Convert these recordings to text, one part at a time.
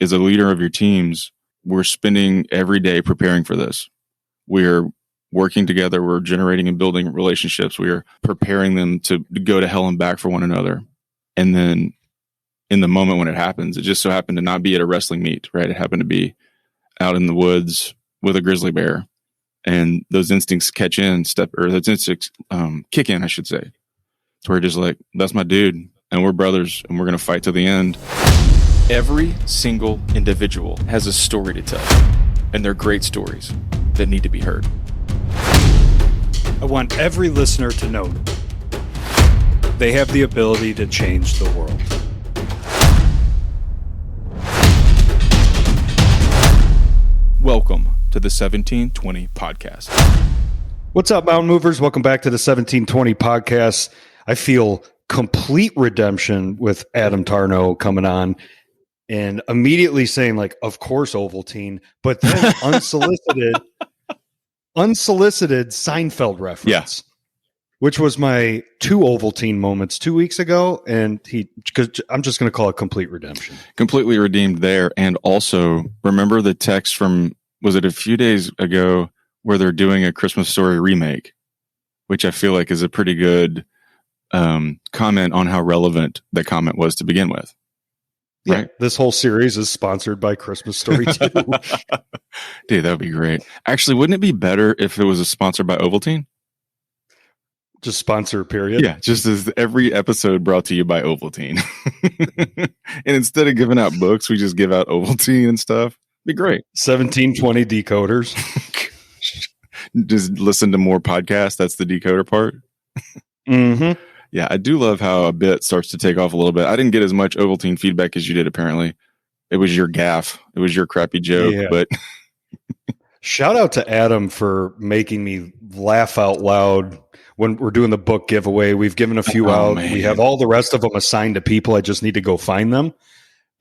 as a leader of your teams, we're spending every day preparing for this. We're working together. We're generating and building relationships. We are preparing them to go to hell and back for one another. And then in the moment when it happens, it just so happened to not be at a wrestling meet, right? It happened to be out in the woods with a grizzly bear. And those instincts kick in, I should say. So we're just like, that's my dude. And we're brothers and we're going to fight to the end. Every single individual has a story to tell. And they're great stories that need to be heard. I want every listener to know they have the ability to change the world. Welcome to the 1720 Podcast. What's up, Mountain Movers? Welcome back to the 1720 Podcast. I feel complete redemption with Adam Tarnow coming on and immediately saying, like, of course, Ovaltine, but then unsolicited Seinfeld reference, which was my two Ovaltine moments 2 weeks ago. And because I'm just going to call it complete redemption. Completely redeemed there. And also, remember the text from, was it a few days ago, where they're doing a Christmas Story remake, which I feel like is a pretty good comment on how relevant the comment was to begin with. Right? Yeah, this whole series is sponsored by Christmas Story 2. Dude, that would be great. Actually, wouldn't it be better if it was sponsored by Ovaltine? Just sponsor, period. Yeah, just as every episode brought to you by Ovaltine. And instead of giving out books, we just give out Ovaltine and stuff. It'd be great. 1720 decoders. Just listen to more podcasts. That's the decoder part. Mm-hmm. Yeah, I do love how a bit starts to take off a little bit. I didn't get as much Ovaltine feedback as you did, apparently. It was your gaffe. It was your crappy joke. Yeah. But shout out to Adam for making me laugh out loud when we're doing the book giveaway. We've given a few out. Man. We have all the rest of them assigned to people. I just need to go find them.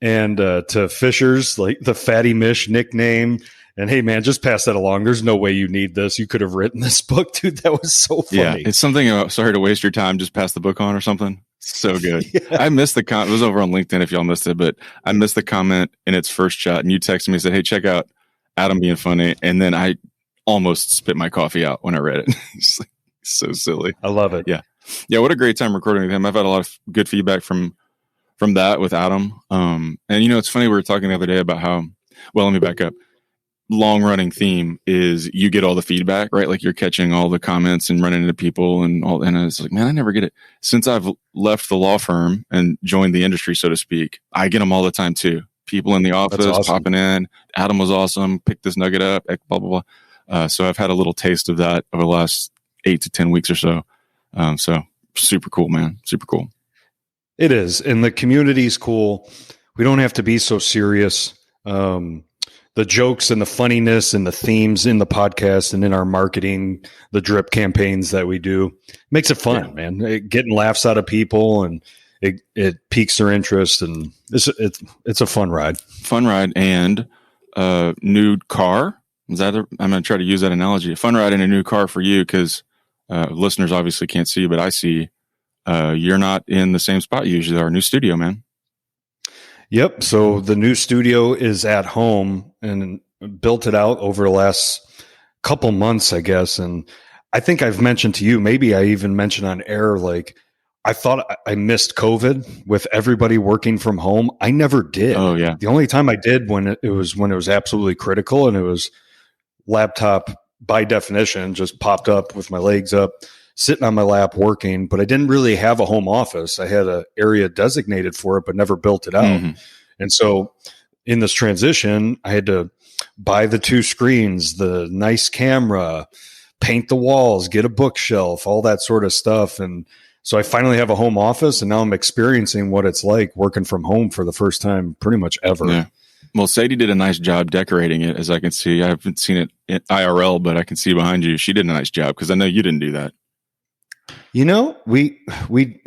And to Fisher's, like the Fatty Mish nickname. And hey, man, just pass that along. There's no way you need this. You could have written this book, dude. That was so funny. Yeah, it's something about sorry to waste your time. Just pass the book on or something. So good. Yeah. I missed the comment. It was over on LinkedIn if y'all missed it, but I missed the comment in its first shot. And you texted me and said, hey, check out Adam being funny. And then I almost spit my coffee out when I read it. It's like, so silly. I love it. Yeah. Yeah. What a great time recording with him. I've had a lot of good feedback from that with Adam. And it's funny. We were talking the other day about how, well, let me back up. Long running theme is you get all the feedback, right? Like you're catching all the comments and running into people and all. And it's like, man, I never get it. Since I've left the law firm and joined the industry, so to speak, I get them all the time too. People in the office popping in. Adam was awesome. Pick this nugget up. Blah, blah, blah. So I've had a little taste of that over the last 8 to 10 weeks or so. So super cool, man. Super cool. It is. And the community's cool. We don't have to be so serious. The jokes and the funniness and the themes in the podcast and in our marketing, the drip campaigns that we do, makes it fun, man. Getting laughs out of people and it piques their interest, and it's a fun ride. Fun ride and new car. I'm going to try to use that analogy. A fun ride in a new car for you because listeners obviously can't see, but I see you're not in the same spot you usually are. New studio, man. Yep. So the new studio is at home and built it out over the last couple months, I guess. And I think I've mentioned to you, maybe I even mentioned on air, like I thought I missed COVID with everybody working from home. I never did. Oh yeah. The only time I did when it was absolutely critical, and it was laptop by definition, just popped up with my legs up, sitting on my lap working, but I didn't really have a home office. I had an area designated for it, but never built it out. Mm-hmm. And so in this transition, I had to buy the 2 screens, the nice camera, paint the walls, get a bookshelf, all that sort of stuff. And so I finally have a home office, and now I'm experiencing what it's like working from home for the first time pretty much ever. Yeah. Well, Sadie did a nice job decorating it, as I can see. I haven't seen it in IRL, but I can see behind you. She did a nice job because I know you didn't do that.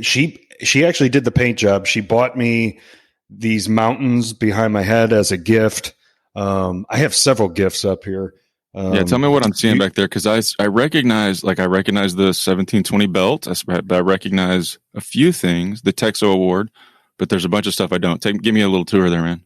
She actually did the paint job. She bought me these mountains behind my head as a gift. I have several gifts up here. Tell me what I'm seeing back there, because I recognize the 1720 belt. I recognize a few things, the Texo Award, but there's a bunch of stuff I don't. Give me a little tour there, man.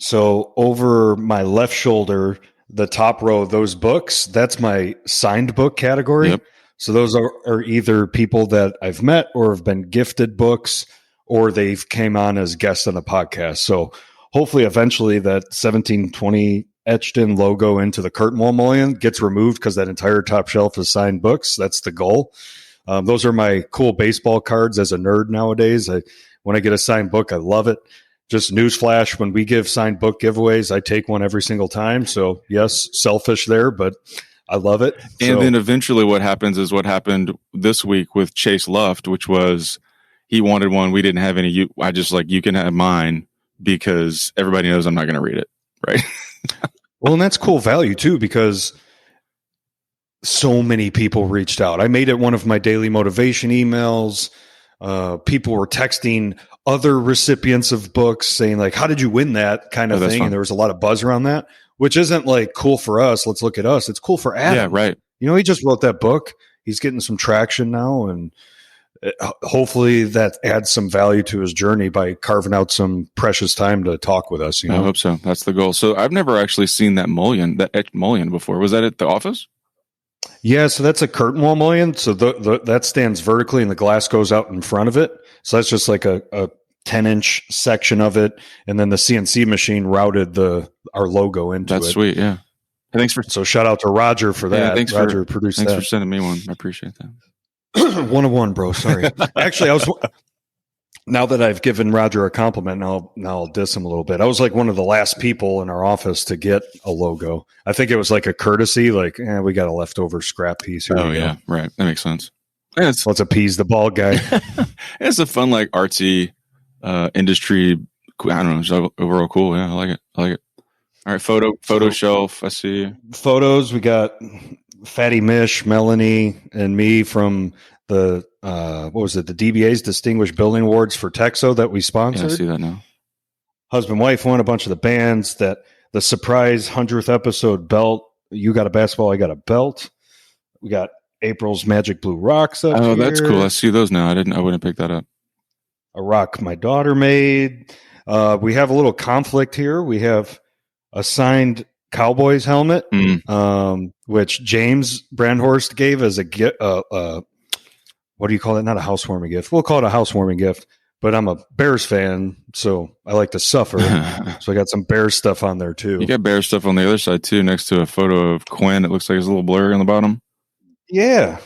So over my left shoulder, the top row of those books, that's my signed book category. Yep. So those are either people that I've met or have been gifted books, or they've came on as guests on a podcast. So hopefully eventually that 1720 etched in logo into the curtain wall mullion gets removed, because that entire top shelf is signed books. That's the goal. Those are my cool baseball cards as a nerd nowadays. When I get a signed book, I love it. Just newsflash, when we give signed book giveaways, I take one every single time. So yes, selfish there, but I love it. And then eventually what happens is what happened this week with Chase Luft, which was he wanted one. We didn't have any. I just like, you can have mine because everybody knows I'm not going to read it. Right. Well, and that's cool value too, because so many people reached out. I made it one of my daily motivation emails. People were texting other recipients of books saying like, how did you win that kind of thing? Fun. And there was a lot of buzz around that, which isn't like cool for us. Let's look at us. It's cool for Adam. Yeah, right. You know, he just wrote that book. He's getting some traction now, and hopefully that adds some value to his journey by carving out some precious time to talk with us. You know? I hope so. That's the goal. So I've never actually seen that mullion, that etched mullion before. Was that at the office? Yeah, so that's a curtain wall mullion. So that stands vertically and the glass goes out in front of it. So that's just like a 10-inch section of it. And then the CNC machine routed our logo into it. That's sweet, yeah. So shout out to Roger for that. Yeah, Roger produced that. Thanks for sending me one. I appreciate that. 101, bro. Sorry. Actually, now that I've given Roger a compliment, now I'll diss him a little bit. I was like one of the last people in our office to get a logo. I think it was like a courtesy, like, we got a leftover scrap piece here. Oh, yeah. Right. That makes sense. Yeah, let's appease the bald guy. It's a fun, like, artsy industry. I don't know. It's overall cool. Yeah, I like it. All right. Photo shelf. I see. Photos. We got Fatty Mish, Melanie, and me from the what was it? The DBA's Distinguished Building Awards for Texo that we sponsored. Yeah, I see that now. Husband, wife won a bunch of the bands. That the surprise 100th episode belt. You got a basketball, I got a belt. We got April's Magic Blue Rocks up here. That's cool. I see those now. I wouldn't pick that up. A rock my daughter made. We have a little conflict here. We have a signed Cowboys helmet, which James Brandhorst gave as a gift. What do you call it? Not a housewarming gift. We'll call it a housewarming gift. But I'm a Bears fan, so I like to suffer. So I got some Bears stuff on there too. You got Bears stuff on the other side too, next to a photo of Quinn. It looks like it's a little blurry on the bottom. Yeah.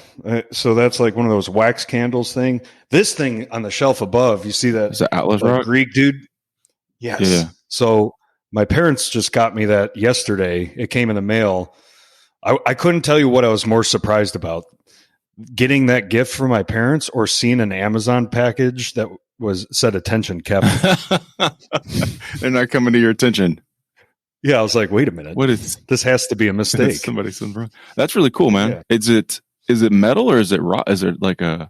So that's like one of those wax candles thing. This thing on the shelf above, you see that? Is that Atlas Rock? Greek dude? Yes. Yeah. So my parents just got me that yesterday. It came in the mail. I couldn't tell you what I was more surprised about. Getting that gift from my parents or seeing an Amazon package that said attention kept. They're not coming to your attention. Yeah, I was like, wait a minute. This has to be a mistake. Somebody said wrong. That's really cool, man. Yeah. Is it metal or is it raw? Is it like I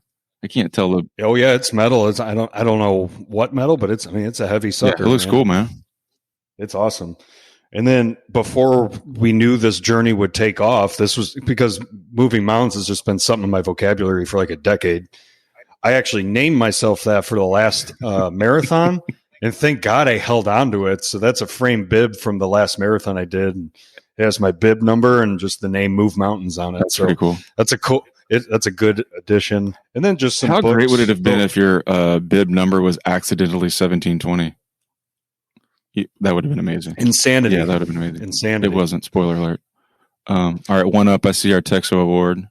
can't tell Oh yeah, it's metal. I don't know what metal, but it's a heavy sucker. Yeah, it looks cool, man. It's awesome. And then before we knew this journey would take off, this was because moving mountains has just been something in my vocabulary for like a decade. I actually named myself that for the last marathon, and thank God I held on to it. So that's a framed bib from the last marathon I did. It has my bib number and just the name Move Mountains on it. That's pretty cool. That's that's a good addition. And then just some How books. Great would it have been if your bib number was accidentally 1720? That would have been amazing. Insanity. Yeah, that would have been amazing. Insanity. It wasn't. Spoiler alert. All right, one up. I see our Texo Award.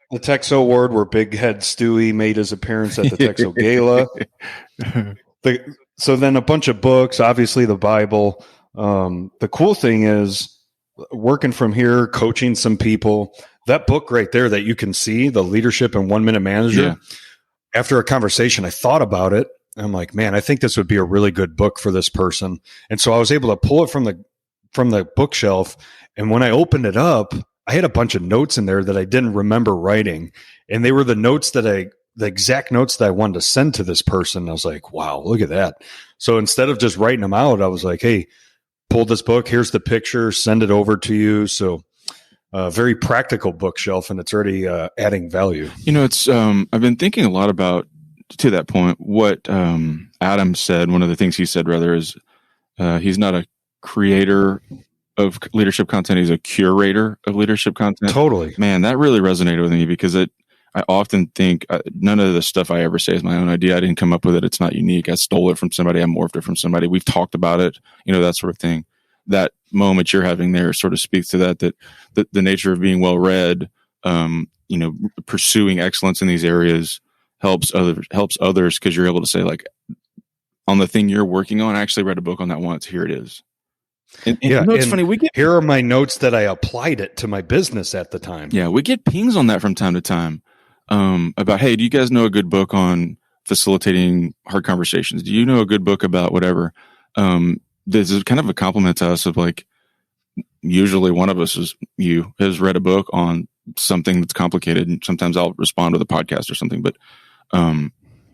The Texo Award, where Big Head Stewie made his appearance at the Texo Gala. So then a bunch of books, obviously the Bible. The cool thing is working from here, coaching some people. That book right there that you can see, the Leadership in 1 Minute Manager. Yeah. After a conversation, I thought about it. I'm like, man, I think this would be a really good book for this person. And so I was able to pull it from the bookshelf. And when I opened it up, I had a bunch of notes in there that I didn't remember writing. And they were the exact notes that I wanted to send to this person. I was like, wow, look at that. So instead of just writing them out, I was like, hey, pull this book. Here's the picture, send it over to you. So very practical bookshelf, and it's already adding value. It's I've been thinking a lot about, to that point, what Adam said. One of the things he said, rather, is he's not a creator of leadership content. He's a curator of leadership content. Totally. Man, that really resonated with me because I often think none of the stuff I ever say is my own idea. I didn't come up with it. It's not unique. I stole it from somebody. I morphed it from somebody. We've talked about it, that sort of thing. That moment you're having there sort of speaks to that the nature of being well read, pursuing excellence in these areas helps others because you're able to say, like, on the thing you're working on, I actually read a book on that once. Here it is. And it's funny. Here are my notes that I applied it to my business at the time. Yeah, we get pings on that from time to time about, hey, do you guys know a good book on facilitating hard conversations? Do you know a good book about whatever? This is kind of a compliment to us of, like, usually one of us has read a book on something that's complicated, and sometimes I'll respond with a podcast or something. But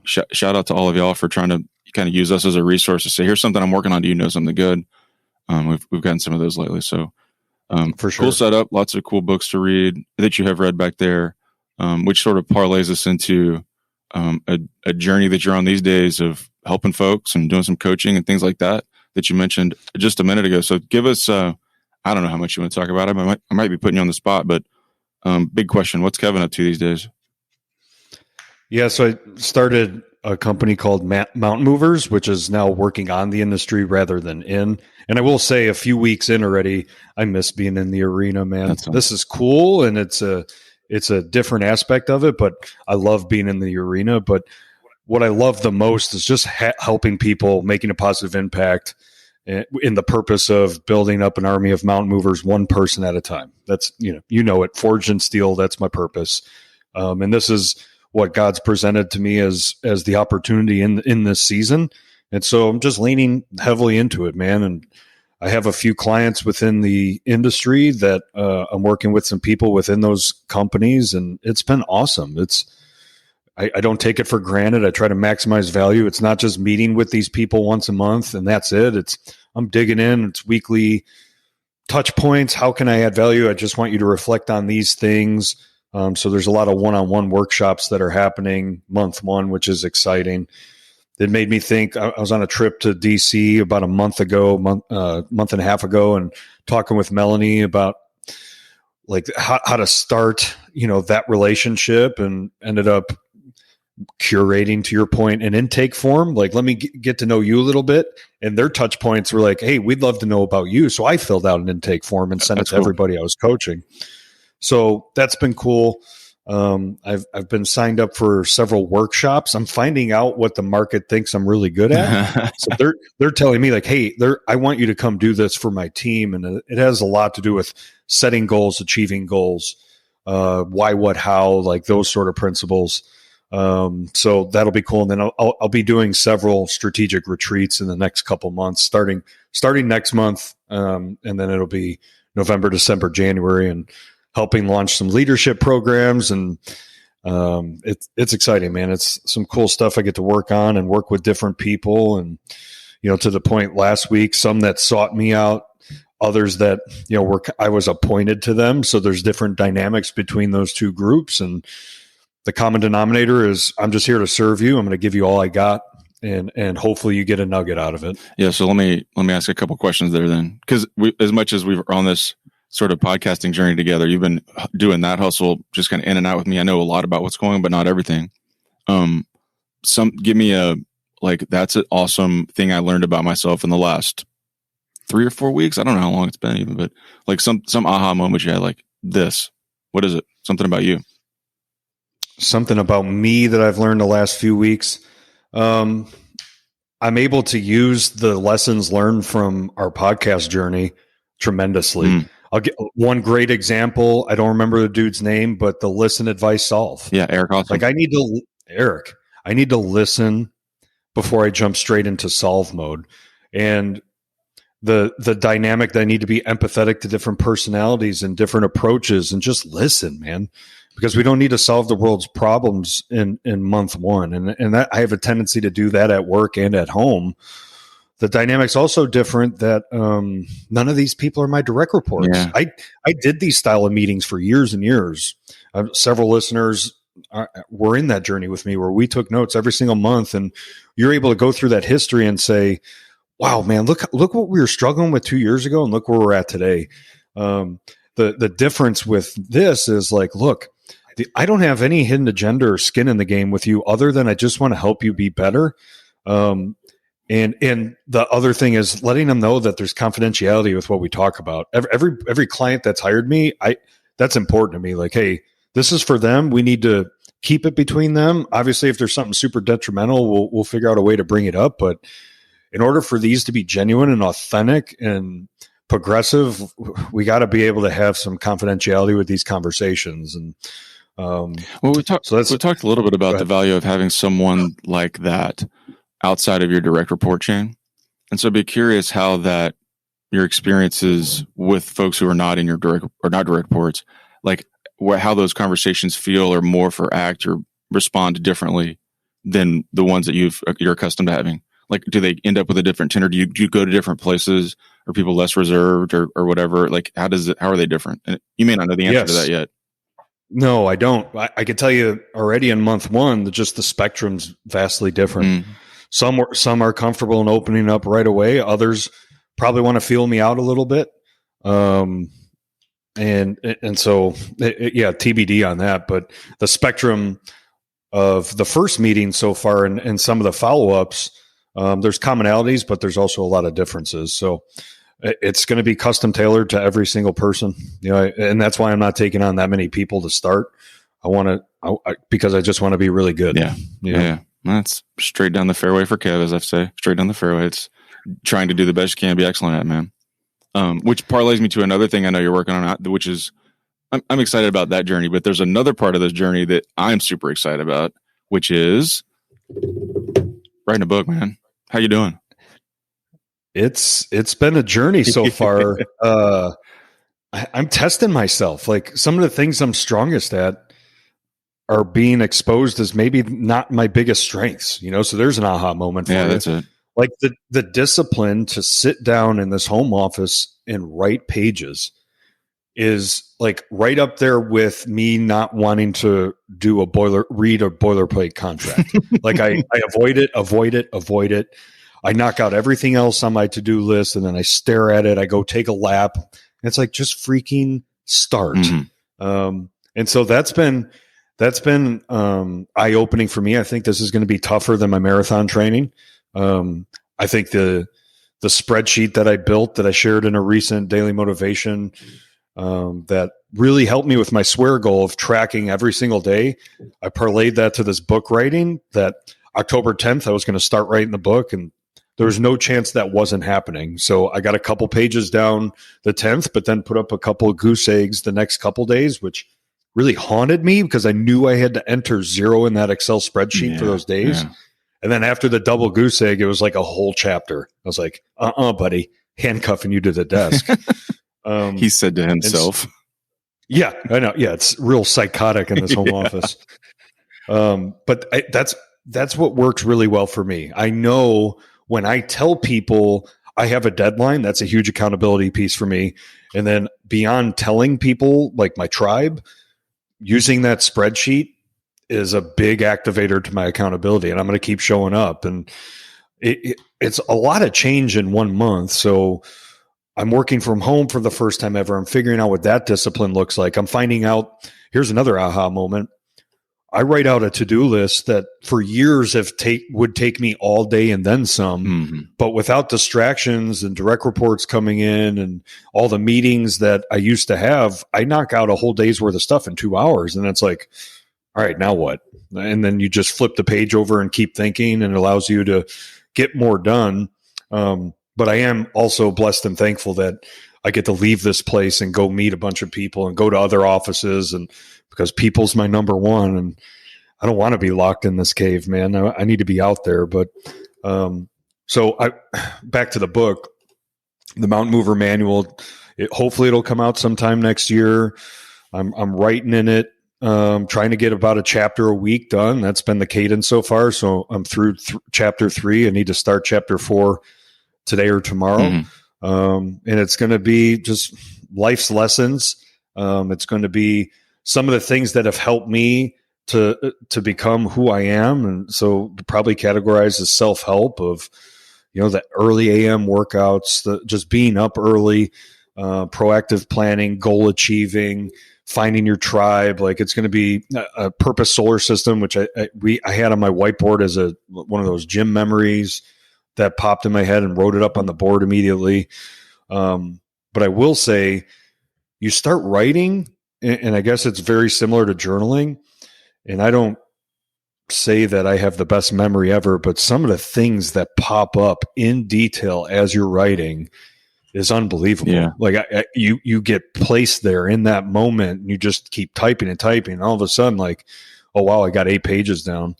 shout out to all of y'all for trying to kind of use us as a resource to say, here's something I'm working on. Do you know something good? We've gotten some of those lately. So for sure. Cool setup, lots of cool books to read that you have read back there, which sort of parlays us into a journey that you're on these days of helping folks and doing some coaching and things like that you mentioned just a minute ago. So give us, I don't know how much you want to talk about it. I might be putting you on the spot, but big question. What's Kevin up to these days? Yeah, so I started a company called Mountain Movers, which is now working on the industry rather than in. And I will say, a few weeks in already, I miss being in the arena, man. Awesome. This is cool, and it's a different aspect of it, but I love being in the arena. But what I love the most is just helping people, making a positive impact in the purpose of building up an army of mountain movers, one person at a time. That's, it, forged in steel. That's my purpose. And this is what God's presented to me as the opportunity in this season. And so I'm just leaning heavily into it, man. And I have a few clients within the industry that I'm working with some people within those companies, and it's been awesome. I don't take it for granted. I try to maximize value. It's not just meeting with these people once a month and that's it. I'm digging in. It's weekly touch points. How can I add value? I just want you to reflect on these things. So there's a lot of one-on-one workshops that are happening month one, which is exciting. It made me think. I was on a trip to DC about a month and a half ago, and talking with Melanie about, like, how to start, that relationship, and ended up curating, to your point, an intake form. Like, let me get to know you a little bit. And their touch points were like, hey, we'd love to know about you. So I filled out an intake form and sent it to everybody I was coaching. So that's been cool. I've been signed up for several workshops. I'm finding out what the market thinks I'm really good at. So they're telling me, like, hey, I want you to come do this for my team. And it has a lot to do with setting goals, achieving goals, why, what, how, like those sort of principles. So that'll be cool. And then I'll be doing several strategic retreats in the next couple months, starting next month. And then it'll be November, December, January, and helping launch some leadership programs. And it's exciting, man. It's some cool stuff I get to work on and work with different people. And, to the point last week, some that sought me out, others that, I was appointed to them. So there's different dynamics between those two groups. And the common denominator is, I'm just here to serve you. I'm going to give you all I got, and hopefully you get a nugget out of it. Yeah. So let me ask a couple questions there then, because as much as we're on this sort of podcasting journey together, you've been doing that hustle just kind of in and out with me. I know a lot about what's going on, but not everything. Give me that's an awesome thing I learned about myself in the last 3 or 4 weeks. I don't know how long it's been even, but like some aha moment you had, like this. What is it? Something about you. Something about me that I've learned the last few weeks. I'm able to use the lessons learned from our podcast journey tremendously. I'll get one great example. I don't remember the dude's name, but the listen, advice, solve. Yeah, Eric. Awesome. Like, I need to listen before I jump straight into solve mode. And the dynamic that I need to be empathetic to different personalities and different approaches, and just listen, man. Because we don't need to solve the world's problems in month one. And that, I have a tendency to do that at work and at home. The dynamic's also different that none of these people are my direct reports. Yeah. I did these style of meetings for years and years. Several listeners were in that journey with me where we took notes every single month. And you're able to go through that history and say, wow, man, look what we were struggling with 2 years ago, and look where we're at today. The difference with this is like, look, I don't have any hidden agenda or skin in the game with you, other than I just want to help you be better. And the other thing is letting them know that there's confidentiality with what we talk about. Every client that's hired me, that's important to me. Like, hey, this is for them. We need to keep it between them. Obviously, if there's something super detrimental, we'll figure out a way to bring it up. But in order for these to be genuine and authentic and progressive, we got to be able to have some confidentiality with these conversations. And well, we talked a little bit about the value of having someone like that outside of your direct report chain. And so I'd be curious how that your experiences with folks who are not in your direct or not direct reports, like how those conversations feel or morph or act or respond differently than the ones that you're accustomed to having. Like, do they end up with a different tenor? Do you go to different places? Are people less reserved or whatever? Like, how are they different? And you may not know the answer to that yet. No, I don't. I can tell you already in month one that just the spectrum's vastly different. Some are comfortable in opening up right away. Others probably want to feel me out a little bit. And so TBD on that. But the spectrum of the first meeting so far and some of the follow-ups, there's commonalities, but there's also a lot of differences. So it's going to be custom tailored to every single person, and that's why I'm not taking on that many people to start. Because I just want to be really good. Yeah. That's straight down the fairway for Kev, as I say. Straight down the fairway. It's trying to do the best you can, be excellent at, man. Which parlays me to another thing I know you're working on, which is I'm excited about that journey. But there's another part of this journey that I'm super excited about, which is writing a book, man. How you doing? It's been a journey so far. I'm testing myself. Like, some of the things I'm strongest at are being exposed as maybe not my biggest strengths, so there's an aha moment for that's it. Like the discipline to sit down in this home office and write pages is like right up there with me not wanting to read a boilerplate contract. Like I avoid it. I knock out everything else on my to-do list, and then I stare at it. I go take a lap. It's like, just freaking start. And so that's been eye-opening for me. I think this is going to be tougher than my marathon training. I think the spreadsheet that I built, that I shared in a recent daily motivation, that really helped me with my swear goal of tracking every single day. I parlayed that to this book writing, that October 10th, I was going to start writing the book, and there was no chance that wasn't happening. So I got a couple pages down the 10th, but then put up a couple of goose eggs the next couple days, which really haunted me because I knew I had to enter 0 in that Excel spreadsheet for those days. And then after the double goose egg, it was like a whole chapter. I was like, buddy, handcuffing you to the desk. He said to himself. Yeah, I know. Yeah, it's real psychotic in this home office. But that's what works really well for me. I know when I tell people I have a deadline, that's a huge accountability piece for me. And then beyond telling people, like my tribe, using that spreadsheet is a big activator to my accountability, and I'm going to keep showing up. And it's a lot of change in 1 month. So I'm working from home for the first time ever. I'm figuring out what that discipline looks like. I'm finding out, here's another aha moment. I write out a to-do list that for years would take me all day and then some, but without distractions and direct reports coming in and all the meetings that I used to have, I knock out a whole day's worth of stuff in 2 hours. And it's like, all right, now what? And then you just flip the page over and keep thinking, and it allows you to get more done. But I am also blessed and thankful that I get to leave this place and go meet a bunch of people and go to other offices, and because people's my number one, and I don't want to be locked in this cave, man. I need to be out there. But back to the book, the Mountain Mover Manual. Hopefully it'll come out sometime next year. I'm writing in it, trying to get about a chapter a week done. That's been the cadence so far. So I'm through chapter 3. I need to start chapter 4 today or tomorrow. And it's going to be just life's lessons. It's going to be some of the things that have helped me to become who I am. And so probably categorized as self-help of, the early AM workouts, just being up early, proactive planning, goal achieving, finding your tribe. Like it's going to be a purpose solar system, which I had on my whiteboard as one of those gym memories that popped in my head and wrote it up on the board immediately. But I will say, you start writing, and I guess it's very similar to journaling. And I don't say that I have the best memory ever, but some of the things that pop up in detail as you're writing is unbelievable. Yeah. Like you get placed there in that moment, and you just keep typing and typing. And all of a sudden, like, oh wow, I got 8 pages down.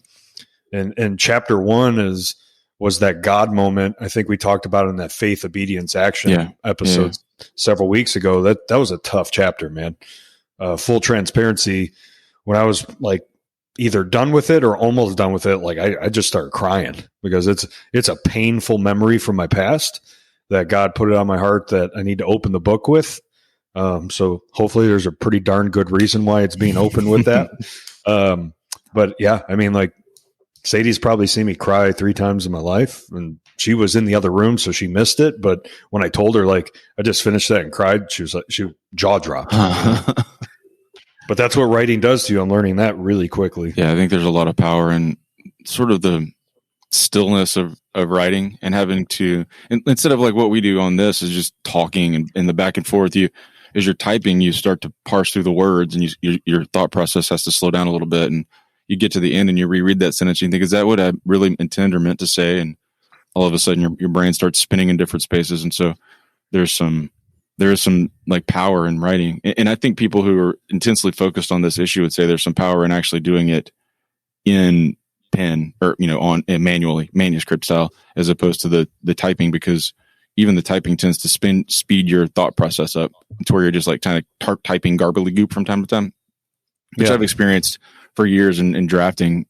And chapter 1 was that God moment. I think we talked about it in that faith, obedience, action episode several weeks ago. That was a tough chapter, man. Full transparency. When I was like either done with it or almost done with it, like I just started crying because it's a painful memory from my past that God put it on my heart that I need to open the book with. So hopefully there's a pretty darn good reason why it's being opened with that. But yeah, I mean, like, Sadie's probably seen me cry 3 times in my life, and she was in the other room, so she missed it. But when I told her, like, I just finished that and cried, she was like, she jaw dropped. But that's what writing does to you. I'm learning that really quickly. Yeah, I think there's a lot of power in sort of the stillness of writing and having to, instead of like what we do on this is just talking and in the back and forth, as you're typing, you start to parse through the words, and your thought process has to slow down a little bit, and you get to the end and you reread that sentence and you think, is that what I really intend or meant to say? And all of a sudden your brain starts spinning in different spaces. And so there is some like power in writing. And I think people who are intensely focused on this issue would say there's some power in actually doing it in pen or, on manually, manuscript style, as opposed to the typing, because even the typing tends to speed your thought process up to where you're just like kind of typing goop from time to time, which I've experienced for years in drafting,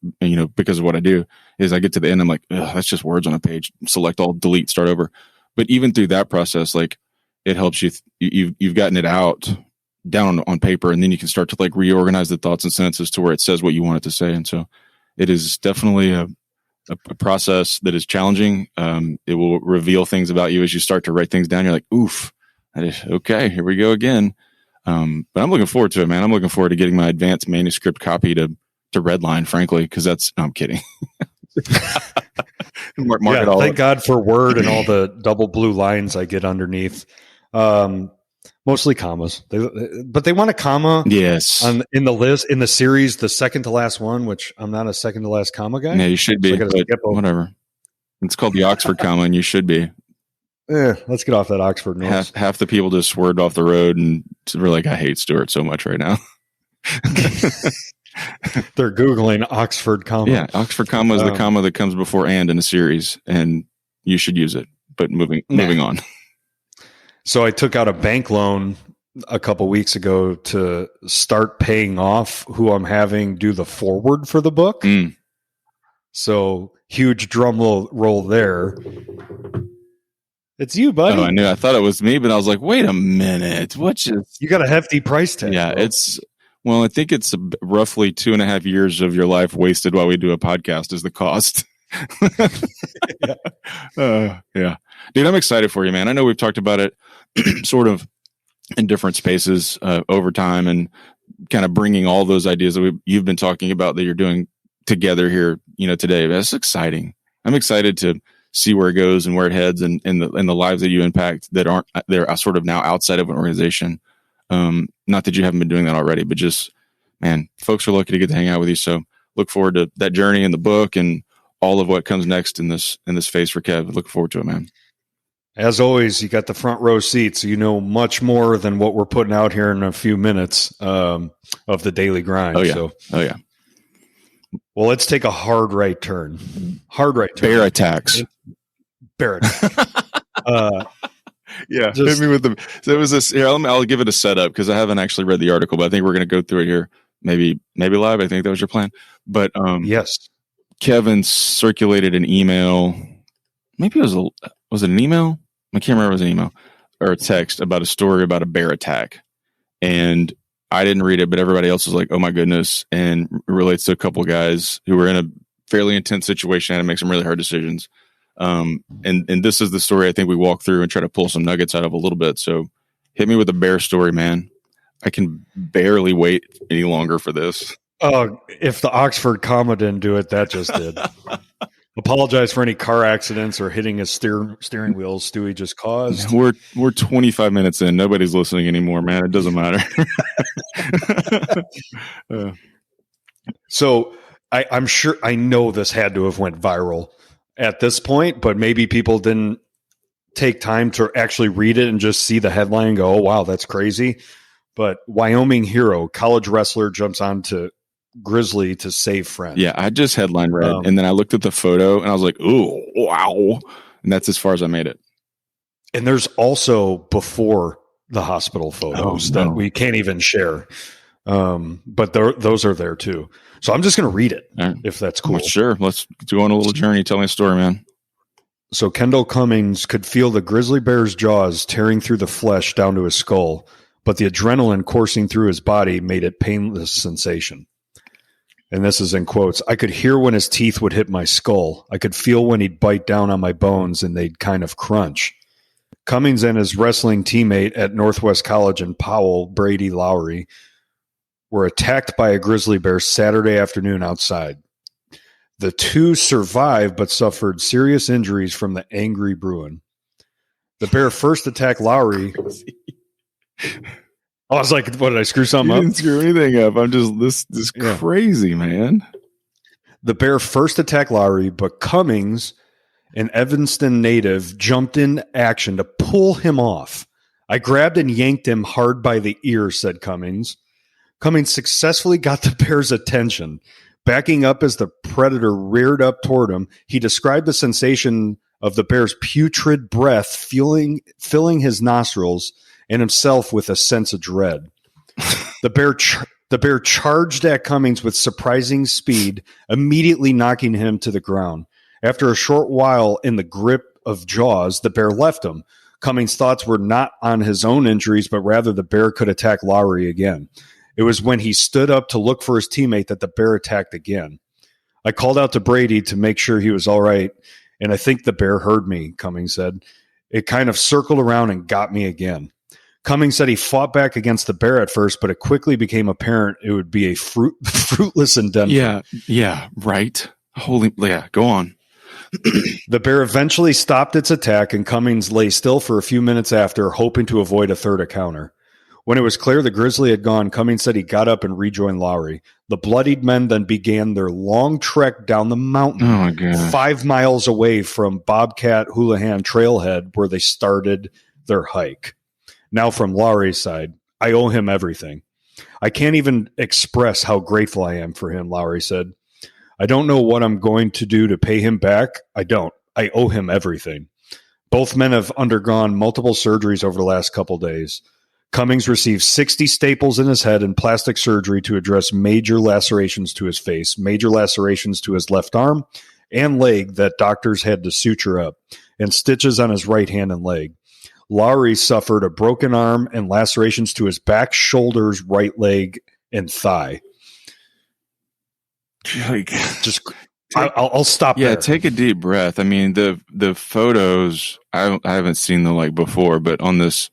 because of what I do. Is I get to the end, I'm like, that's just words on a page, select all, delete, start over. But even through that process, like, it helps you've gotten it out down on paper, and then you can start to like reorganize the thoughts and sentences to where it says what you want it to say. And so it is definitely a process that is challenging. It will reveal things about you as you start to write things down. You're like, oof, okay, here we go again. But I'm looking forward to it, man. I'm looking forward to getting my advanced manuscript copy to Redline, frankly, because I'm kidding. Mark it all. Thank God for Word and all the double blue lines I get underneath. Mostly commas, but they want a comma. Yes, in the series, the second to last one, which I'm not a second to last comma guy. Yeah, you should be. So but whatever. It's called the Oxford comma, and you should be. Let's get off that Oxford noise. Half the people just swerved off the road, and we're like, I hate Stewart so much right now. They're Googling Oxford comma. Yeah, Oxford comma is the comma that comes before and in a series, and you should use it. But moving on. So I took out a bank loan a couple weeks ago to start paying off who I'm having do the forward for the book. So huge drum roll there. It's you, buddy. Oh, I knew. I thought it was me, but I was like, wait a minute. You got a hefty price tag. Yeah, bro. I think it's roughly 2.5 years of your life wasted while we do a podcast is the cost. Yeah. Dude, I'm excited for you, man. I know we've talked about it sort of in different spaces over time, and kind of bringing all those ideas that you've been talking about that you're doing together here, today. That's exciting. I'm excited to see where it goes and where it heads, and the lives that you impact they're sort of now outside of an organization. Not that you haven't been doing that already, but just, man, folks are lucky to get to hang out with you. So look forward to that journey in the book and all of what comes next in this phase for Kev. Look forward to it, man. As always, you got the front row seat, so you know much more than what we're putting out here in a few minutes of the daily grind. Oh yeah. Well, let's take a hard right turn. Bear attacks. Bear attacks. Yeah, hit me with them. So it was this. Here, I'll give it a setup because I haven't actually read the article, but I think we're going to go through it here. Maybe live. I think that was your plan. But yes, Kevin circulated an email. Maybe it was it an email? I can't remember if it was an email or a text about a story about a bear attack, and I didn't read it, but everybody else was like, "Oh my goodness!" And it relates to a couple of guys who were in a fairly intense situation, had to make some really hard decisions. And this is the story I think we walk through and try to pull some nuggets out of a little bit. So hit me with a bear story, man. I can barely wait any longer for this. Oh, if the Oxford comma didn't do it, that just did. Apologize for any car accidents or hitting his steering wheels Stewie just caused. We're 25 minutes in. Nobody's listening anymore, man. It doesn't matter. So I'm sure, I know this had to have went viral at this point, but maybe people didn't take time to actually read it and just see the headline and go, oh, wow, that's crazy. But Wyoming hero, college wrestler, jumps on to Grizzly to save friend. Yeah, I just headline read, and then I looked at the photo, and I was like, ooh, wow. And that's as far as I made it. And there's also before the hospital photos that we can't even share. But those are there too. So I'm just going to read it, if that's cool. Well, sure. Let's go on a little journey. Tell me a story, man. So Kendall Cummings could feel the grizzly bear's jaws tearing through the flesh down to his skull, but the adrenaline coursing through his body made it painless sensation. And this is in quotes. I could hear when his teeth would hit my skull. I could feel when he'd bite down on my bones and they'd kind of crunch. Cummings and his wrestling teammate at Northwest College in Powell, Brady Lowry, were attacked by a grizzly bear Saturday afternoon outside. The two survived but suffered serious injuries from the angry Bruin. The bear first attacked Lowry. I was like, what, did I screw something up? You didn't screw anything up. I'm just, this crazy, man. The bear first attacked Lowry, but Cummings, an Evanston native, jumped in action to pull him off. I grabbed and yanked him hard by the ear, said Cummings. Cummings successfully got the bear's attention. Backing up as the predator reared up toward him, he described the sensation of the bear's putrid breath filling his nostrils and himself with a sense of dread. The bear charged at Cummings with surprising speed, immediately knocking him to the ground. After a short while in the grip of jaws, the bear left him. Cummings' thoughts were not on his own injuries, but rather the bear could attack Lowry again. It was when he stood up to look for his teammate that the bear attacked again. I called out to Brady to make sure he was all right, and I think the bear heard me, Cummings said. It kind of circled around and got me again. Cummings said he fought back against the bear at first, but it quickly became apparent it would be a fruitless endeavor. Yeah, right. Go on. The bear eventually stopped its attack, and Cummings lay still for a few minutes after, hoping to avoid a third encounter. When it was clear the grizzly had gone, Cummings said he got up and rejoined Lowry. The bloodied men then began their long trek down the mountain, 5 miles away from Bobcat Houlihan Trailhead, where they started their hike. Now from Lowry's side, I owe him everything. I can't even express how grateful I am for him, Lowry said. I don't know what I'm going to do to pay him back. I don't. I owe him everything. Both men have undergone multiple surgeries over the last couple days. Cummings received 60 staples in his head and plastic surgery to address major lacerations to his face, major lacerations to his left arm and leg that doctors had to suture up, and stitches on his right hand and leg. Lowry suffered a broken arm and lacerations to his back, shoulders, right leg, and thigh. I'll stop there. Yeah, take a deep breath. I mean, the photos, I haven't seen the before, but on this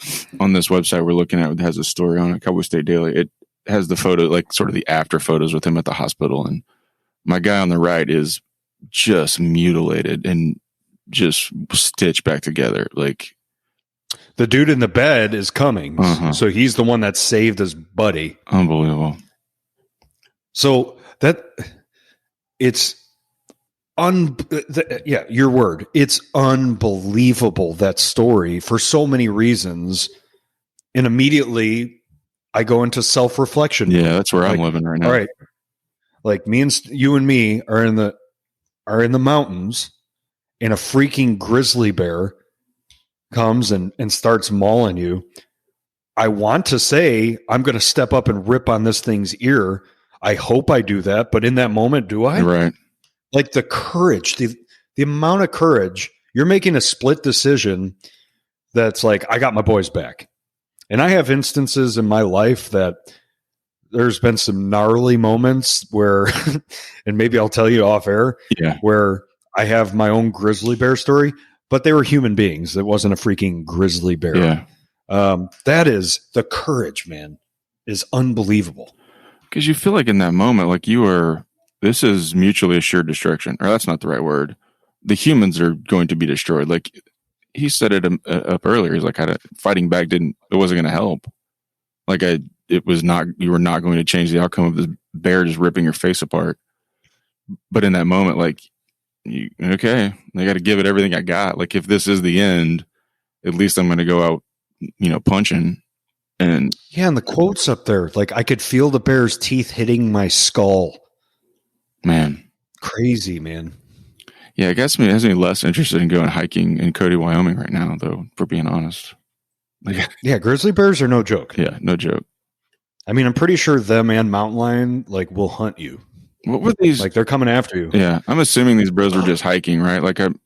website we're looking at, it has a story on it, Cowboy State Daily. It has the photo, sort of the after photos with him at the hospital. And my guy on the right is just mutilated and just stitched back together. The dude in the bed is Cummings. So he's the one that saved his buddy. Unbelievable. So it's your word. It's unbelievable, that story, for so many reasons. And immediately I go into self-reflection. Yeah, that's where I'm living right now. All right. You and me are in the mountains, and a freaking grizzly bear comes and starts mauling you. I want to say I'm going to step up and rip on this thing's ear. I hope I do that, but in that moment, do I? Right. The courage, the amount of courage, you're making a split decision that's I got my boys back. And I have instances in my life that there's been some gnarly moments where, and maybe I'll tell you off air, where I have my own grizzly bear story, but they were human beings. It wasn't a freaking grizzly bear. Yeah. That is the courage, man, is unbelievable. Because you feel like in that moment, like this is mutually assured destruction. Or that's not the right word. The humans are going to be destroyed. Like he said it up earlier. He's like, fighting back it wasn't going to help. Like you were not going to change the outcome of this bear just ripping your face apart. But in that moment, like, okay, I got to give it everything I got. Like if this is the end, at least I'm going to go out, punching. And yeah, and the quotes up there, like I could feel the bear's teeth hitting my skull. Man, crazy, man. Yeah, it has me less interested in going hiking in Cody, Wyoming right now, though, for being honest. Yeah, grizzly bears are no joke. Yeah, no joke. I mean, I'm pretty sure them and mountain lion will hunt you. What were these? Like they're coming after you. Yeah, I'm assuming these bros were just hiking, right? Like I'm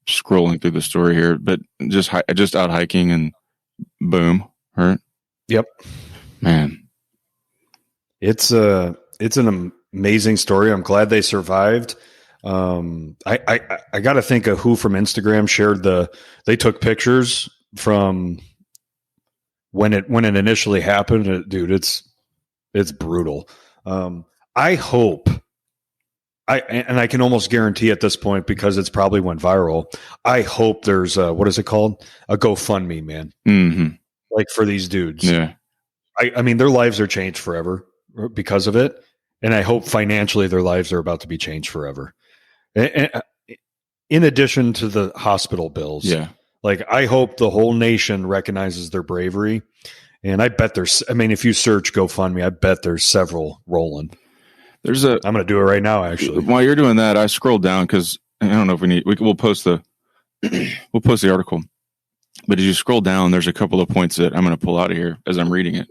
scrolling through the story here, but just out hiking and boom, right? Yep. Man, it's an amazing story. I'm glad they survived. I got to think of who from Instagram shared they took pictures from when it initially happened. Dude, it's brutal. I hope I can almost guarantee at this point, because it's probably went viral. I hope there's what is it called? A GoFundMe, man. Mm-hmm. Like for these dudes. Yeah. I mean, their lives are changed forever because of it. And I hope financially their lives are about to be changed forever. And in addition to the hospital bills. Yeah. Like I hope the whole nation recognizes their bravery. And I bet if you search GoFundMe, I bet there's several rolling. I'm going to do it right now, actually. While you're doing that, I scrolled down because I don't know if we'll post the article. But as you scroll down, there's a couple of points that I'm going to pull out of here as I'm reading it.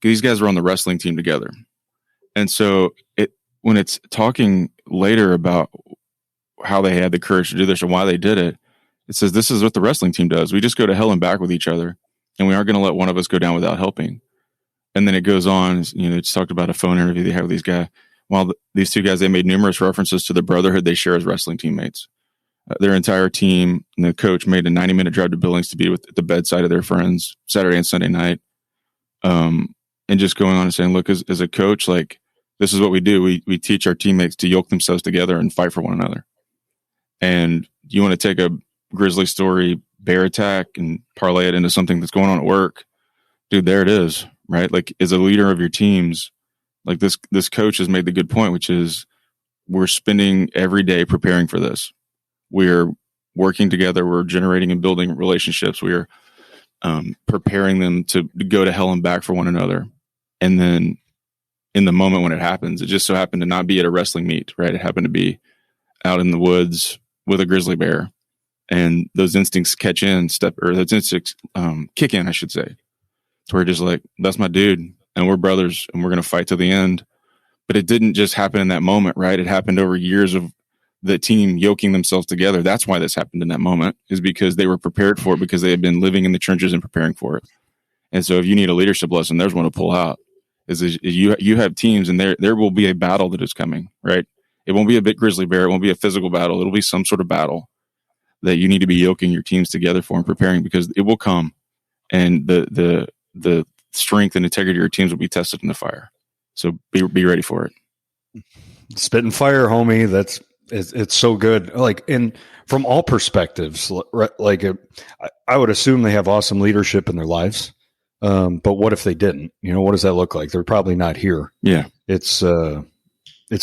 These guys were on the wrestling team together. And so when it's talking later about how they had the courage to do this and why they did it, it says this is what the wrestling team does. We just go to hell and back with each other, and we aren't going to let one of us go down without helping. And then it goes on, it's talked about a phone interview they had with these guys. While these two guys, they made numerous references to the brotherhood they share as wrestling teammates. Their entire team and the coach made a 90-minute drive to Billings to be at the bedside of their friends Saturday and Sunday night. And just going on and saying, look, as a coach, like this is what we do. We teach our teammates to yoke themselves together and fight for one another. And you want to take a grizzly story, bear attack, and parlay it into something that's going on at work. Dude, there it is, right? Like as a leader of your teams, like this coach has made the good point, which is we're spending every day preparing for this. We're working together. We're generating and building relationships. We're preparing them to go to hell and back for one another. And then in the moment when it happens, it just so happened to not be at a wrestling meet, right? It happened to be out in the woods with a grizzly bear. And those instincts kick in, I should say. So we're just like, that's my dude. And we're brothers and we're going to fight to the end. But it didn't just happen in that moment, right? It happened over years of the team yoking themselves together. That's why this happened in that moment, is because they were prepared for it, because they had been living in the trenches and preparing for it. And so if you need a leadership lesson, there's one to pull out. Is you have teams, and there will be a battle that is coming, right? It won't be a big grizzly bear. It won't be a physical battle. It'll be some sort of battle that you need to be yoking your teams together for and preparing, because it will come. And the strength and integrity of your teams will be tested in the fire. So be ready for it. Spit and fire, homie. It's so good. Like, and from all perspectives, like I would assume they have awesome leadership in their lives. But what if they didn't? What does that look like? They're probably not here. Yeah. It's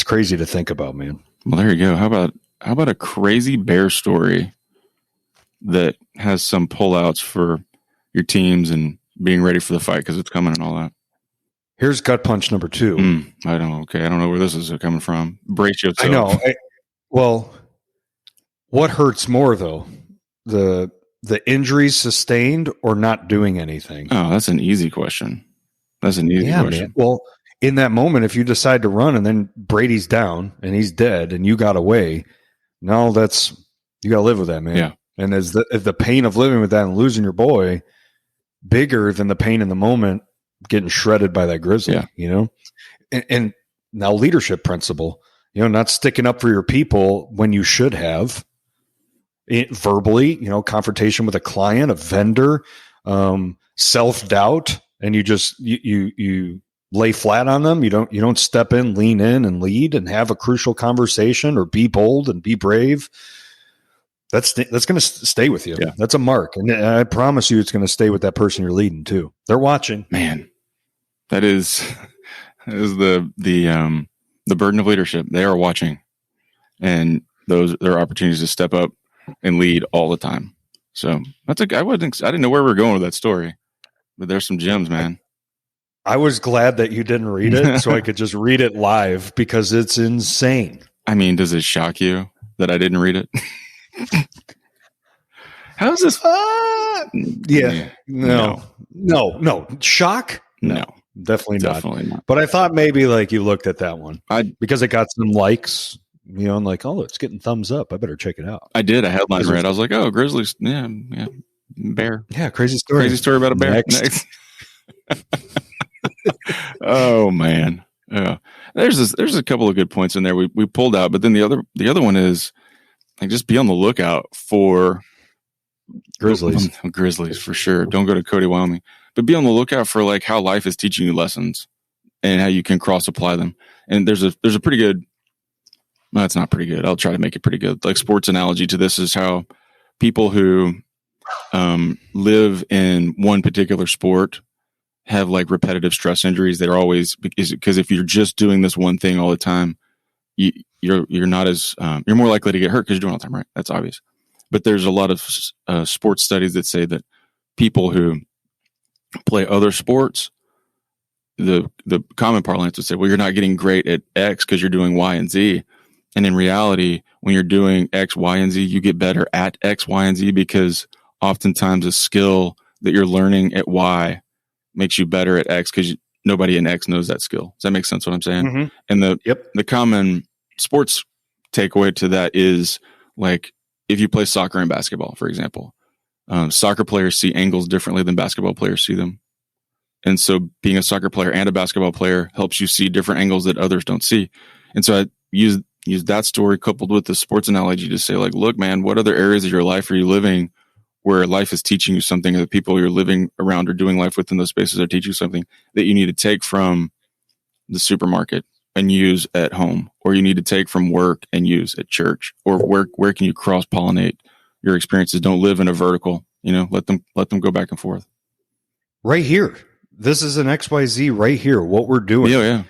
crazy to think about, man. Well, there you go. How about a crazy bear story that has some pullouts for your teams and being ready for the fight, because it's coming and all that. Here's gut punch number 2. I don't know where this is coming from. Brace yourself. I know. Well, what hurts more though? The injuries sustained or not doing anything? Oh, that's an easy question. question. Man. Well, in that moment, if you decide to run and then Brady's down and he's dead and you got away, you got to live with that, man. Yeah. And is the pain of living with that and losing your boy bigger than the pain in the moment getting shredded by that grizzly? Yeah. And now leadership principle. not sticking up for your people when you should have. Verbally, confrontation with a client, a vendor, self-doubt, and you lay flat on them. You don't step in, lean in, and lead and have a crucial conversation, or be bold and be brave. That's going to stay with you. Yeah. That's a mark, and I promise you, it's going to stay with that person you're leading too. They're watching. Man, that is the burden of leadership. They are watching, and there are opportunities to step up and lead all the time. So I didn't know where we were going with that story, but there's some gems, man. I was glad that you didn't read it so I could just read it live, because it's insane. I mean, does it shock you that I didn't read it? How's this? Yeah. No. Shock? No. Definitely not. But I thought maybe you looked at that one because it got some likes, and it's getting thumbs up. I better check it out. I did. A headline read. I was like, oh, Grizzlies. Yeah. Bear. Yeah. Crazy story. Crazy story about a bear. Next. Oh man. Yeah. There's a couple of good points in there we pulled out, but then the other one is just be on the lookout for Grizzlies. Grizzlies for sure. Don't go to Cody, Wyoming, but be on the lookout for how life is teaching you lessons and how you can cross apply them. And there's a pretty good, well, it's not pretty good. I'll try to make it pretty good. Sports analogy to this is how people who live in one particular sport have repetitive stress injuries. They're always, because if you're just doing this one thing all the time, you're not as you're more likely to get hurt because you're doing it all the time, right? That's obvious. But there's a lot of sports studies that say that people who play other sports, the common parlance would say, well, you're not getting great at X because you're doing Y and Z. And in reality, when you're doing X, Y, and Z, you get better at X, Y, and Z, because oftentimes a skill that you're learning at Y makes you better at X because nobody in X knows that skill. Does that make sense what I'm saying? Mm-hmm. And the common sports takeaway to that is if you play soccer and basketball, for example, soccer players see angles differently than basketball players see them. And so being a soccer player and a basketball player helps you see different angles that others don't see. And so I use that story coupled with the sports analogy to say look, man, what other areas of your life are you living where life is teaching you something, and the people you're living around or doing life within those spaces are teaching you something that you need to take from the supermarket and use at home, or you need to take from work and use at church, or where can you cross-pollinate your experiences? Don't live in a vertical, let them go back and forth. Right here. This is an XYZ right here, what we're doing. Yeah.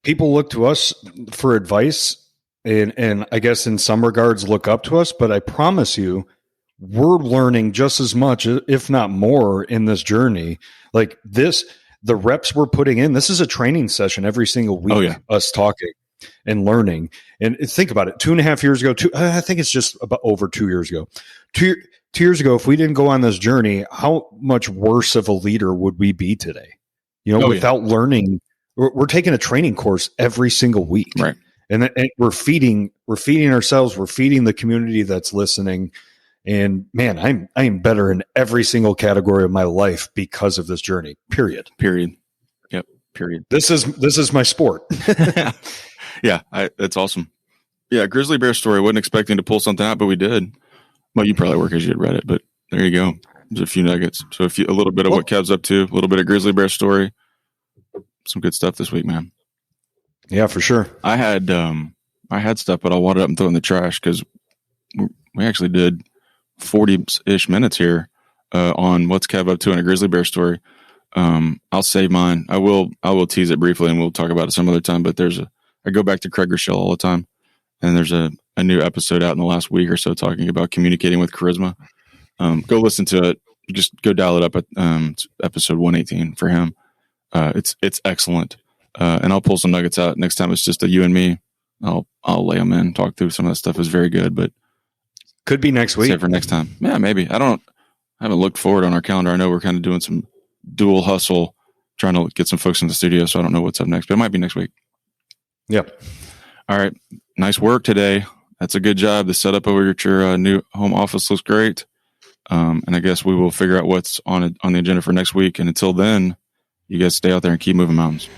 People look to us for advice and I guess in some regards look up to us, but I promise you, we're learning just as much, if not more, in this journey. The reps we're putting in, this is a training session every single week. Oh, yeah. Us talking and learning. And think about it, 2.5 years ago, I think it's just about over 2 years ago. 2 years ago, if we didn't go on this journey, how much worse of a leader would we be today? Without learning, we're taking a training course every single week. Right. And we're feeding ourselves, we're feeding the community that's listening. And man, I'm better in every single category of my life because of this journey. Period. Yep. Period. This is my sport. Yeah, that's awesome. Yeah, Grizzly Bear story. Wasn't expecting to pull something out, but we did. Well, you probably were because you had read it, but there you go. There's a few nuggets. So a little bit of what Kev's up to, a little bit of Grizzly Bear story. Some good stuff this week, man. Yeah, for sure. I had stuff, but I'll wad it up and throw it in the trash because we actually did 40-ish minutes here on what's Kev up to in a Grizzly Bear story. I'll save mine. I will tease it briefly and we'll talk about it some other time, but I go back to Craig Rochelle all the time, and there's a new episode out in the last week or so talking about communicating with charisma. Go listen to it. Just go dial it up at episode 118 for him. It's excellent. And I'll pull some nuggets out next time. It's just you and me. I'll lay them in, talk through some of that stuff. Is very good, but could be next week. Save for next time. Yeah, maybe. I haven't looked forward on our calendar. I know we're kind of doing some dual hustle, trying to get some folks in the studio. So I don't know what's up next, but it might be next week. Yep. All right. Nice work today. That's a good job. The setup over at your new home office looks great. And I guess we will figure out what's on the agenda for next week. And until then, you guys stay out there and keep moving mountains.